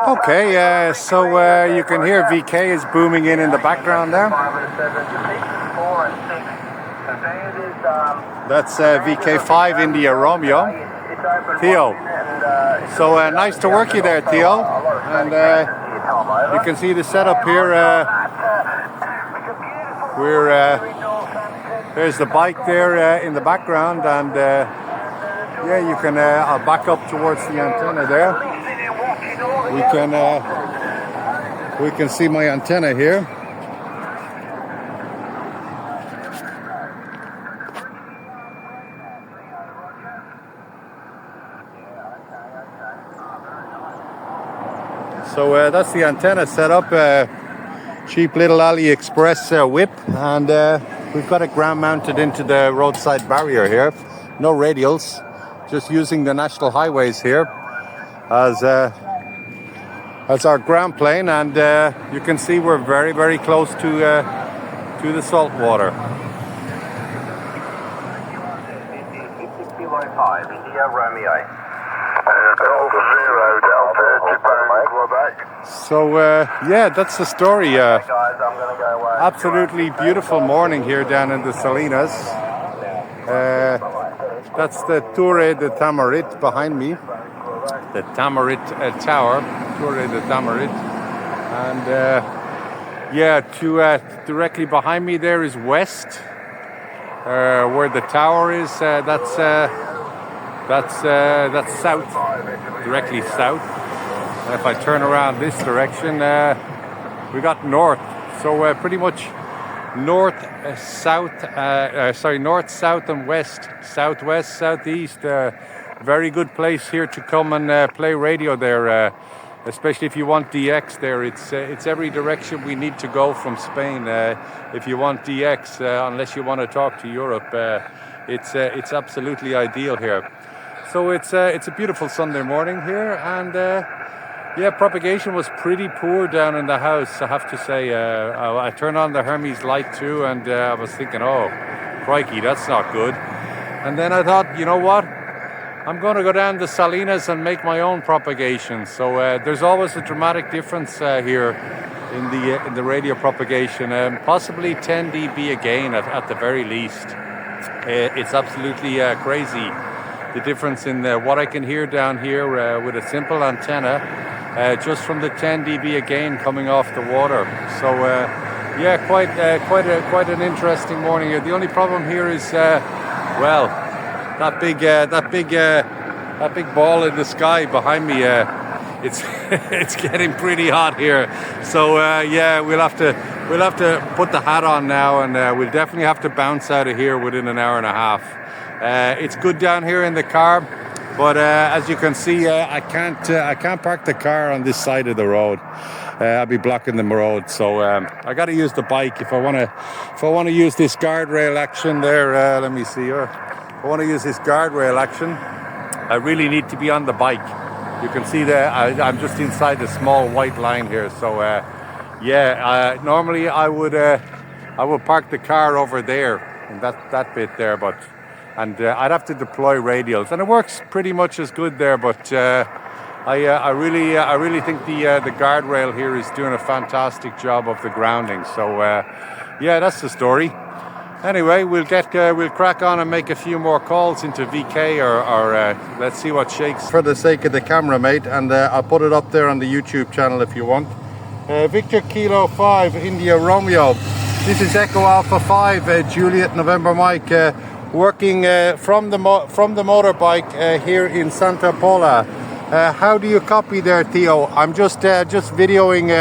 Okay, so you can hear VK is booming in the background there. That's VK5 India Romeo. Theo. So nice to work you there, Theo. And you can see the setup here. There's the bike there in the background, and yeah, you can. I'll back up towards the antenna there. We can see my antenna here. So that's the antenna setup. Cheap little AliExpress whip, and we've got it ground mounted into the roadside barrier here. No radials, just using the national highways here as our ground plane, and you can see we're very, very close to the salt water. Kilo 5 India Romeo. So yeah, that's the story. Absolutely beautiful morning here down in the Salinas. That's the Torre de Tamarit behind me, the Tamarit Tower, Torre de Tamarit, and yeah, directly behind me there is west, where the tower is. That's south, directly south. And if I turn around this direction, we got north. So pretty much north, south, and west, southwest, southeast. Very good place here to come and play radio there, especially if you want DX there. It's every direction we need to go from Spain. If you want DX, unless you want to talk to Europe, it's absolutely ideal here. So it's a beautiful Sunday morning here, and yeah, propagation was pretty poor down in the house, I have to say. I turned on the Hermes light too, and I was thinking, oh, crikey, that's not good. And then I thought, you know what? I'm going to go down to Salinas and make my own propagation. So there's always a dramatic difference here in the radio propagation, possibly 10 dB again at the very least. It's absolutely crazy, the difference in what I can hear down here with a simple antenna. Just from the 10 dB again coming off the water. So yeah, quite an interesting morning here. The only problem here is well, that big ball in the sky behind me. It's getting pretty hot here. So yeah, we'll have to put the hat on now, and we'll definitely have to bounce out of here within an hour and a half. It's good down here in the car. But as you can see, I can't park the car on this side of the road. I'll be blocking the road, so I got to use the bike if I want to use this guardrail action there. Let me see here. If I want to use this guardrail action, I really need to be on the bike. You can see that I'm just inside the small white line here. So yeah, normally I would park the car over there in that bit there, but. And I'd have to deploy radials, and it works pretty much as good there. But I really think the guardrail here is doing a fantastic job of the grounding. So yeah, that's the story. Anyway, we'll crack on and make a few more calls into VK, or let's see what shakes. For the sake of the camera, mate, and I'll put it up there on the YouTube channel if you want. Victor Kilo 5 India Romeo. This is Echo Alpha 5 Juliet November Mike. Working from the motorbike here in Santa Pola. How do you copy there, Theo? I'm just videoing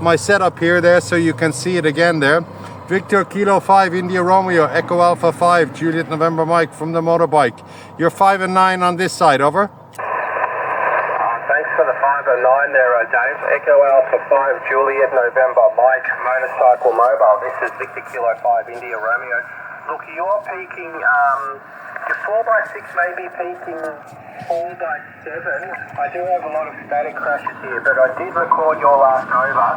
my setup here there, so you can see it again there. Victor Kilo 5 India Romeo Echo Alpha 5 Juliet November Mike from the motorbike. You're 5 and 9 on this side, over. Thanks for the 5 and 9 there, Dave. Echo Alpha 5 Juliet November Mike Motorcycle Mobile. This is Victor Kilo 5 India Romeo. Look, you're peaking, your 4x6 may be peaking 4x7. I do have a lot of static crashes here, but I did record your last over,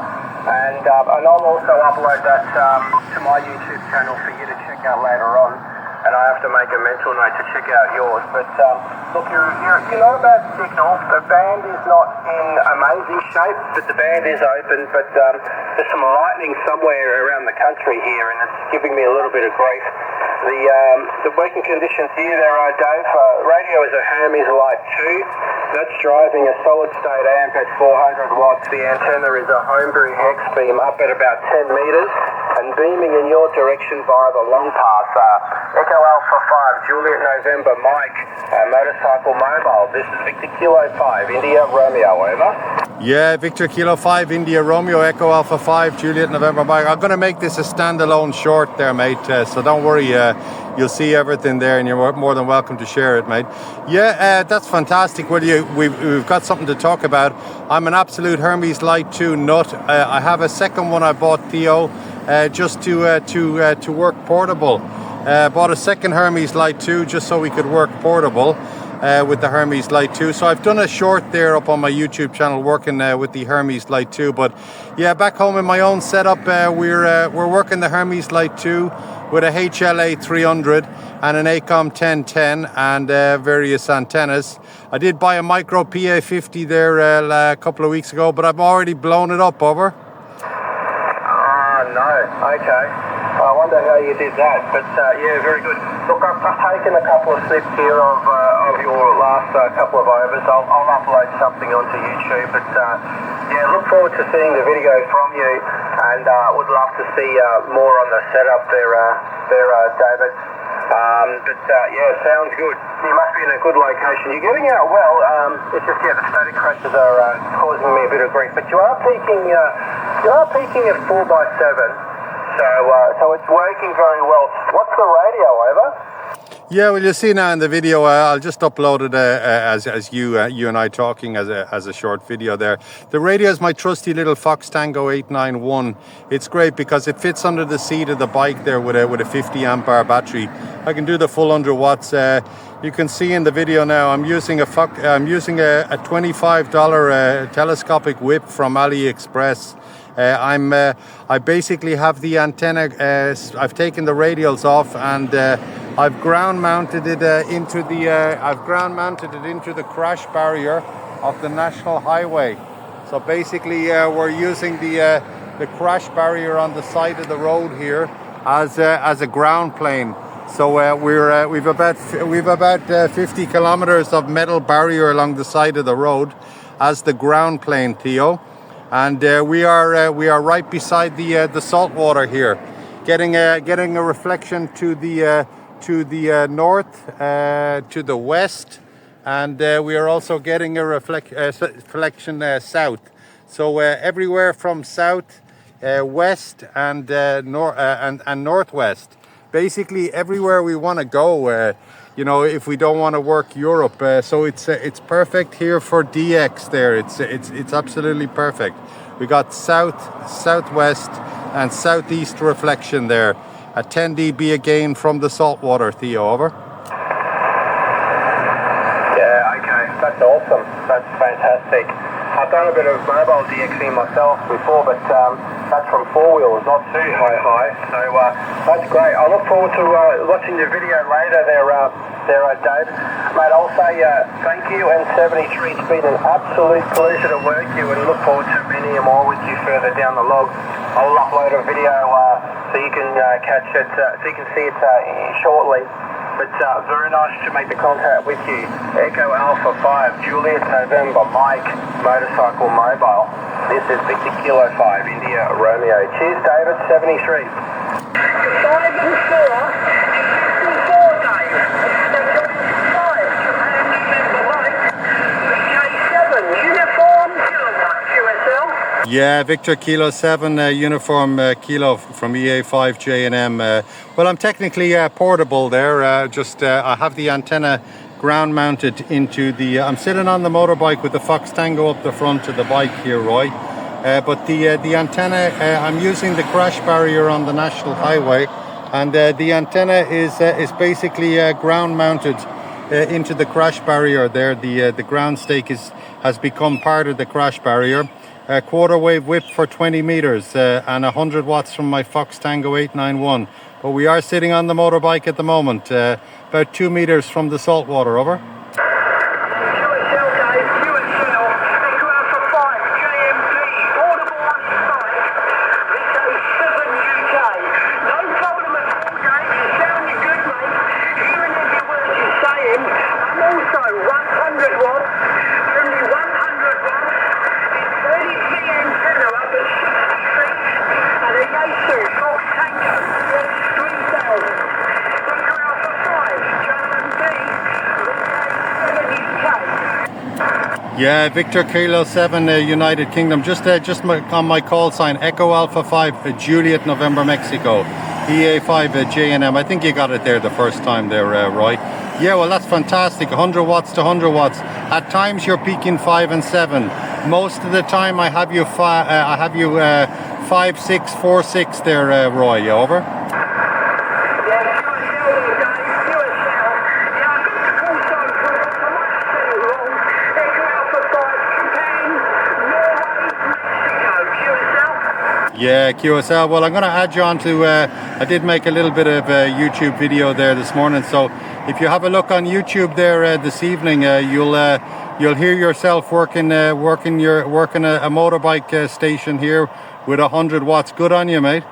and I'll also upload that to my YouTube channel for you to check out later on. and I have to make a mental note to check out yours. But look, you know about signal. The band is not in amazing shape, but the band is open. But there's some lightning somewhere around the country here, and it's giving me a little bit of grief. The working conditions here, Dave. Radio is a Hermes Light 2. That's driving a solid state amp at 400 watts. The antenna is a homebrew hex beam up at about 10 meters and beaming in your direction via the long pass. Echo Alpha 5, Juliet November Mike, Motorcycle Mobile. This is Victor Kilo 5, India Romeo, over. Yeah, Victor Kilo 5, India Romeo, Echo Alpha 5, Juliet November Mike. I'm going to make this a standalone short there, mate, so don't worry. You'll see everything there, and you're more than welcome to share it, mate. Yeah, that's fantastic. Well, we've got something to talk about. I'm an absolute Hermes Light 2 nut. I have a second one I bought, Theo, just to work portable. Bought a second Hermes Light 2 just so we could work portable with the Hermes Light 2. So I've done a short there up on my YouTube channel working with the Hermes Light 2. But yeah, back home in my own setup, we're working the Hermes Light 2 with a HLA 300 and an ACOM 1010 and various antennas. I did buy a micro PA50 there a couple of weeks ago, but I've already blown it up, over. No, okay. I wonder how you did that, but yeah, very good. Look, I've taken a couple of snips here of your last couple of overs. I'll upload something onto YouTube, but yeah, look forward to seeing the video from you, and would love to see more on the setup there, David. But yeah, sounds good. You must be in a good location. You're getting out well. It's just, yeah, the static crashes are causing me a bit of grief. But you are peaking at 4x7. So it's working very well. What's the radio, over? Yeah, well, you see now in the video, I'll just upload it as you and I talking as a short video there. The radio is my trusty little Fox Tango 891. It's great because it fits under the seat of the bike there with a 50 amp hour battery. I can do the full 100 watts. You can see in the video now I'm using a $25 telescopic whip from AliExpress. I basically have the antenna. I've taken the radials off and I've ground mounted it into the crash barrier of the national highway. So basically, we're using the crash barrier on the side of the road here as a ground plane. So we've about 50 kilometers of metal barrier along the side of the road as the ground plane, Theo. And we are right beside the salt water here, getting a reflection to the north, to the west, and we are also getting a reflection south. So everywhere from south, west, and northwest. Basically, everywhere we want to go. If we don't want to work Europe, so it's perfect here for DX. There, it's absolutely perfect. We got south, southwest, and southeast reflection there. A 10 dB again from the saltwater, Theo, over. Yeah, okay, that's awesome. That's fantastic. I've done a bit of mobile DXing myself before, but that's from four wheels, not too high. So that's great. I look forward to watching the video later there, Dave. Mate, I'll say thank you, and 73. It's been an absolute pleasure to work you, and look forward to many more with you further down the log. I'll upload a video so you can catch it, so you can see it shortly. But very nice to make the contact with you. Echo Alpha 5, Juliet November Mike, Motorcycle Mobile. This is Victor Kilo 5, India Romeo. Cheers, David, 73. 5 and 4, Dave. VK7, uniform, kilowatt, QSL. Yeah, Victor Kilo 7, uniform kilo from EA5JNM. Well, I'm technically portable there. I have the antenna ground mounted into the... I'm sitting on the motorbike with the Fox Tango up the front of the bike here, Roy. But the antenna, I'm using the crash barrier on the national highway, and the antenna is basically ground mounted into the crash barrier there. The ground stake has become part of the crash barrier. quarter wave whip for 20 meters and 100 watts from my Fox Tango 891. But we are sitting on the motorbike at the moment, about 2 meters from the saltwater. Over. Yeah, Victor Kilo 7, United Kingdom. Just on my call sign, Echo Alpha 5, Juliet, November, Mexico. EA5JNM. I think you got it there the first time there, Roy. Yeah, well, that's fantastic. 100 watts to 100 watts. At times you're peaking 5 and 7. Most of the time I have you 5, 6, 4, 6 there, Roy. Yeah, over. Yeah, QSL. Well, I'm going to add you on to, I did make a little bit of a YouTube video there this morning. So if you have a look on YouTube there this evening, you'll hear yourself working a motorbike station here with 100 watts. Good on you, mate.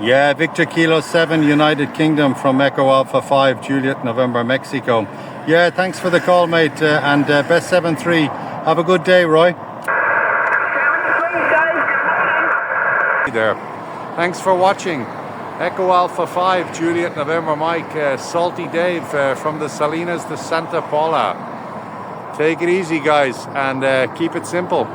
Yeah, Victor Kilo 7, United Kingdom from Echo Alpha 5, Juliet, November, Mexico. Yeah, thanks for the call, mate, and best 7-3. Have a good day, Roy. There. Thanks for watching. Echo Alpha 5, Juliet, November, Mike, Salty Dave from the Salinas de Santa Paula. Take it easy, guys, and keep it simple.